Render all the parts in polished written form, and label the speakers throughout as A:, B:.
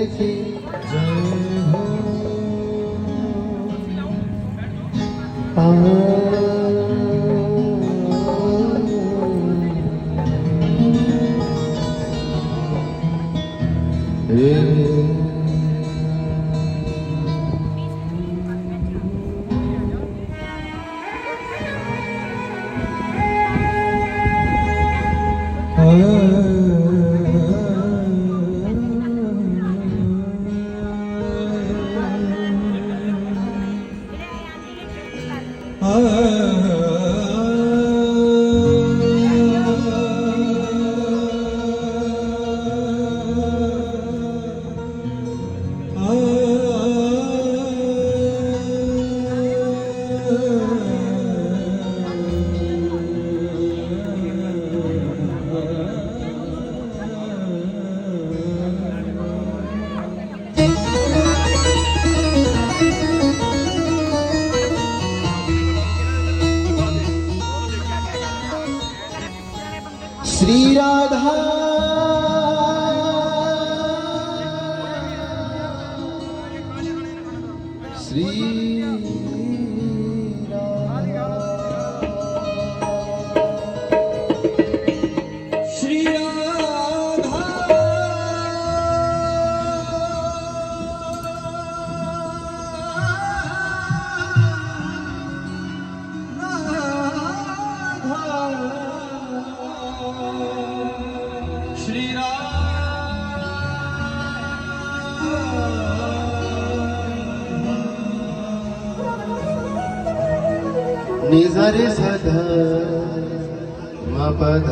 A: की जय हो। श्री राधा श्री श्री राधा श्री निजरे सध मपध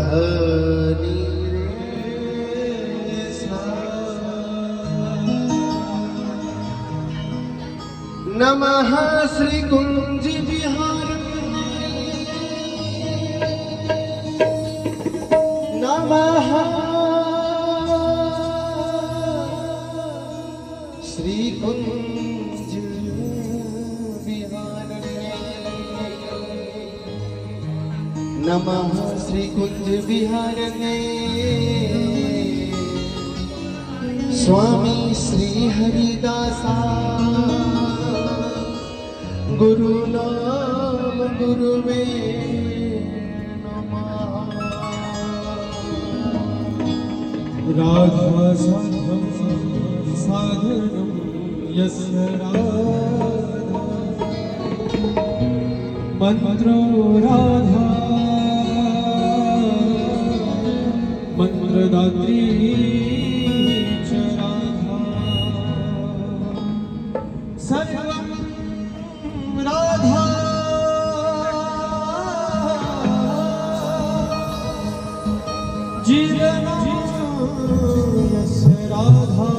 A: नमः श्री कुंज विहार नमः श्री कुंज विहार नमः श्री कुंज विहार स्वामी श्री हरिदासा गुरु नाम गुरुवे
B: राधा साधम साधनम यस्य राधा मंत्रो राधा मंत्रदात्री च राधा सर्वं राधा जीवनं राधा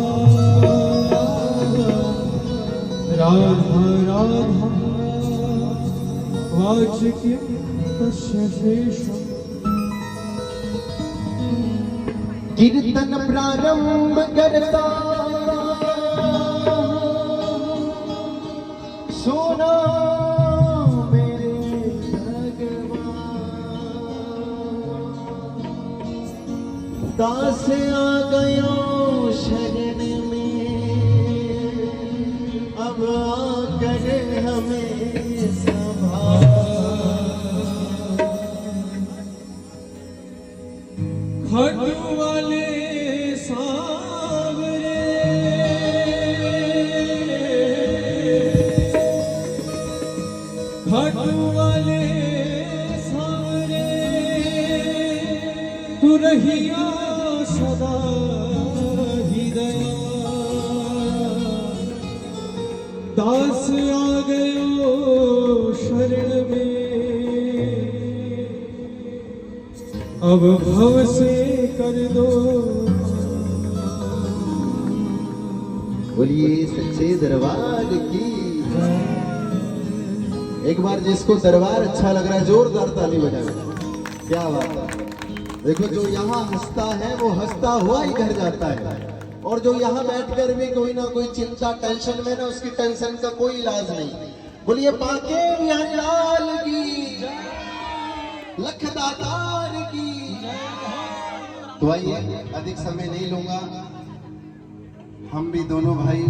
B: राधा राधा वाचिक्यं तस्य शेषम्
A: कीर्तन प्रारंभ करता सोना मेरे भगवान दास आ गयो शरण में अब आकर हमें संभाल
B: खटू वाले सांवरे खटू वाले सांवरे तू रहिया सदा हृदय दास आ गयो शरण में अब भव से कर दो।
A: बोलिए सच्चे दरबार की। एक बार जिसको दरबार अच्छा लग रहा है जोरदार ताली बजाना। क्या बात है। देखो जो यहाँ हंसता है वो हंसता हुआ ही घर जाता है, और जो यहाँ बैठकर भी कोई ना कोई चिंता टेंशन में ना, उसकी टेंशन का कोई इलाज नहीं। बोलिए बाके बिहारी लाल की, लख दातार की। तो आइए अधिक समय नहीं लूंगा, हम भी दोनों भाई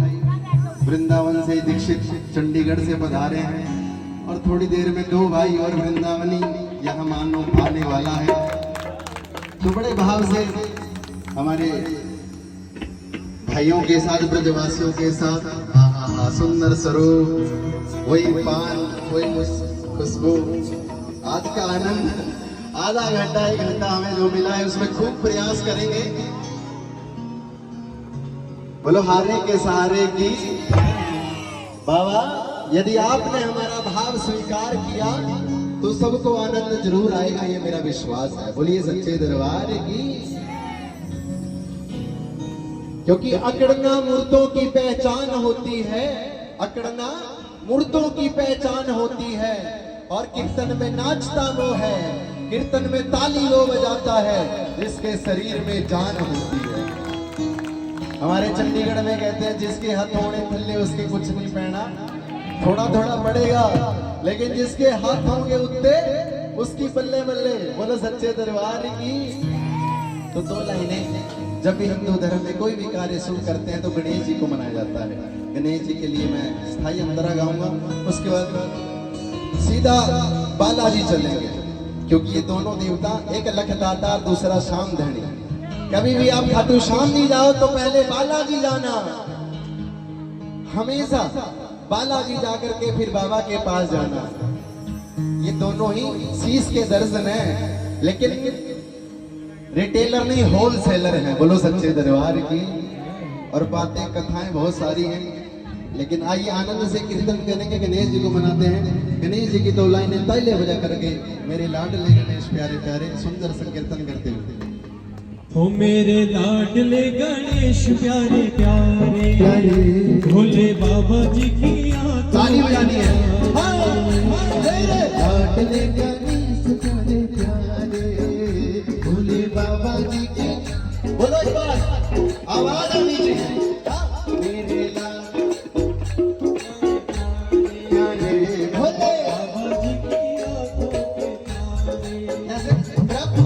A: वृंदावन से दीक्षित चंडीगढ़ से पधारे हैं और थोड़ी देर में दो भाई और वृंदावनी यहाँ मानो आने वाला है। तो बड़े भाव से हमारे भाइयों के साथ, ब्रजवासियों के साथ, सुंदर स्वरूप, वही पान, वही खुशबू, आज का आनंद, आधा घंटा 1 घंटा हमें जो मिला है उसमें खूब प्रयास करेंगे। बोलो हारे के सहारे की। बाबा, यदि आपने हमारा भाव स्वीकार किया तो सबको आनंद जरूर आएगा, ये मेरा विश्वास है। बोलिए सच्चे दरबार की। क्योंकि अकड़ना मूर्तों की पहचान होती है, अकड़ना मूर्तों की पहचान होती है, और कीर्तन में नाचता वो है, कीर्तन में ताली वो बजाता है जिसके शरीर में जान होती है। हमारे चंडीगढ़ में कहते हैं जिसके हथौड़े थल्ले उसके कुछ नहीं पहना, थोड़ा थोड़ा पड़ेगा, लेकिन जिसके हाथ होंगे उतने उसकी बल्ले बल्ले। बोलो सच्चे दरबार की। तो 2 लाइनें, जब भी हिंदू धर्म में कोई भी कार्य शुभ करते हैं तो गणेश जी को मनाया जाता है। गणेश जी के लिए मैं स्थाई अंतरा गाऊंगा, उसके बाद सीधा बालाजी चलेंगे, क्योंकि ये दोनों देवता, एक लख दातार, दूसरा श्याम धनी। कभी भी आप खाटू श्याम जी जाओ तो पहले बालाजी जाना, हमेशा बालाजी जाकर के फिर बाबा के पास जाना। ये दोनों ही शीश के दर्शन है, लेकिन रिटेलर नहीं, होलसेलर है। बोलो सच्चे दरबार की। और बातें कथाएं बहुत सारी हैं, लेकिन आइए आनंद से कीर्तन करेंगे, गणेश जी को मनाते हैं। गणेश जी की 2 लाइनें ताले बजा करके मेरे लाडले गणेश प्यारे प्यारे सुंदर संकीर्तन करते हुए।
B: हो मेरे लाडले गणेश प्यारे प्यारे, भोले बाबा जी की
A: ताली बजानी है। लाडले गणेश प्यारे प्यारे, भोले बाबा जी की। बोलो एक बार, आवाज आनी चाहिए। मेरे भोले
B: बाबा जी की आंखों के तारे।
A: ऐसे प्रभु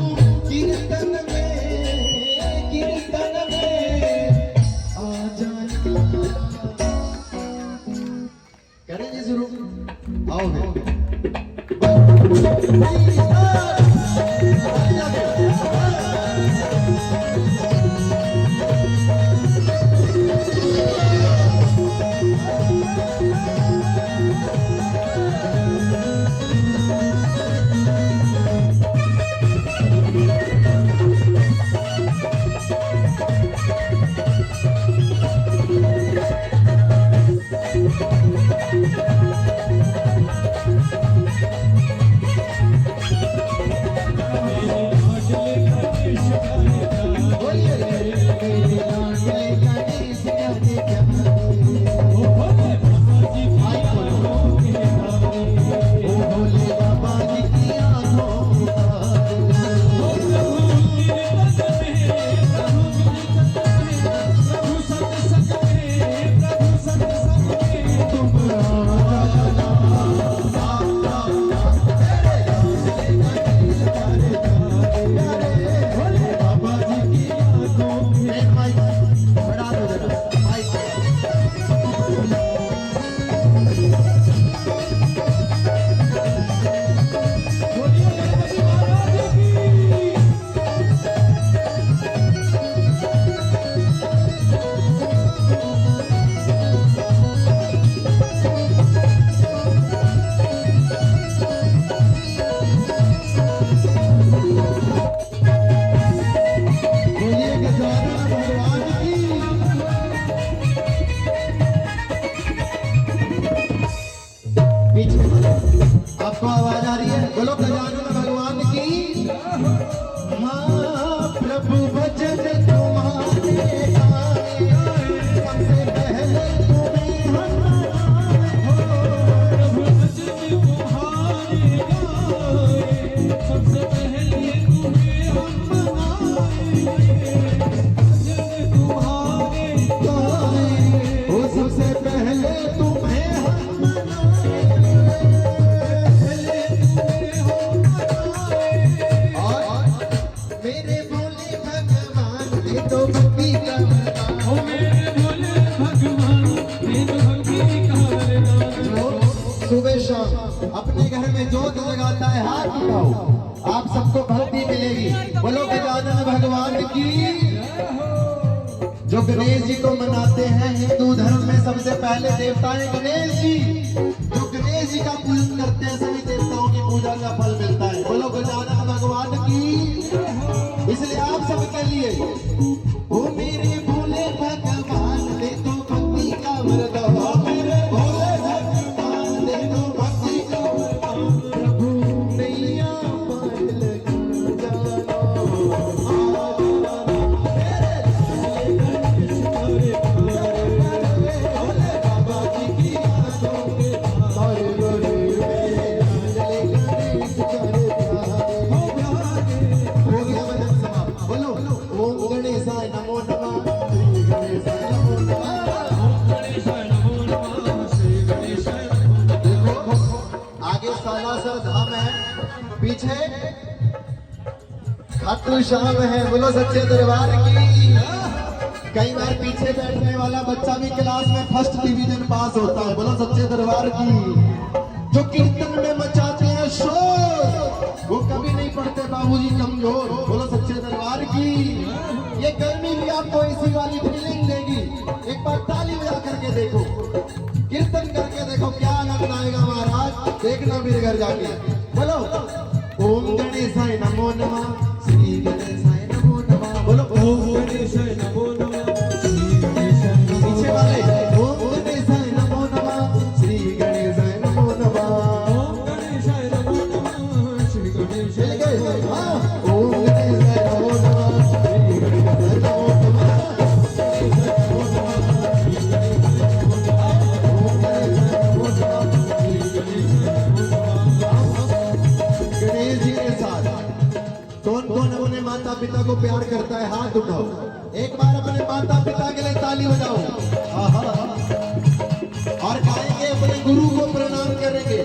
A: कीर्तन करें जी शुरू। आओ फिर। घर में जोत जगाता है हाथ उठाओ, आप सबको भक्ति मिलेगी। बोलो गजानन भगवान की। जो गणेश जी को मनाते हैं, हिंदू धर्म में सबसे पहले देवता है गणेश जी। जो गणेश जी का पूजन करते हैं सभी देवताओं की पूजा का फल मिलता है। बोलो गजानन भगवान की। इसलिए आप सबके लिए ओ मेरे भोले भगवान दे दो भक्ति का वरदान, मेरे भोले भगवान दे दो भक्ति का वरदान, प्रभु नैया पार लगी धाम है, पीछे खाटू श्याम है। बोलो सच्चे दरबार की। कई बार पीछे बैठने वाला बच्चा भी क्लास में फर्स्ट डिवीजन पास होता है। बोलो सच्चे दरबार की। जो कीर्तन में मचाते हैं शोर, वो कभी नहीं पढ़ते बाबूजी कमजोर। बोलो सच्चे दरबार की। ये गर्मी भी आपको इसी वाली फीलिंग देगी। एक बार ताली बजा करके देखो, कीर्तन करके देखो, क्या आनंद आएगा महाराज। देखना मेरे घर जाके। बोलो ओम गणेशाय नमो नमः, श्री गणेशाय नमो नमः। बोलो
B: ओम गणेशाय नमो नमः, श्री गणेशाय नमो नमः।
A: पीछे वाले ओम गणेशाय नमो नमः, श्री गणेशाय नमो नमः।
B: ओम गणेशाय नमो नमः, श्री गणेशाय
A: चल गए।
B: नमो नमः।
A: हाँ, ओम गणेशाय नमो नमः, श्री गणेशाय नमो गणेश जी के साथ कौन कौन अपने माता पिता को प्यार करता है? हाथ उठाओ। एक बार अपने माता पिता के लिए ताली बजाओ। आहा। और गाएंगे, अपने गुरु को प्रणाम करेंगे।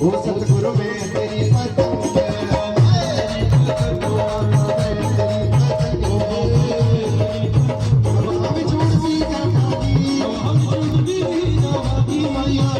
A: ओ सतगुरु में तेरी पतंग हम छोड़ दी मैया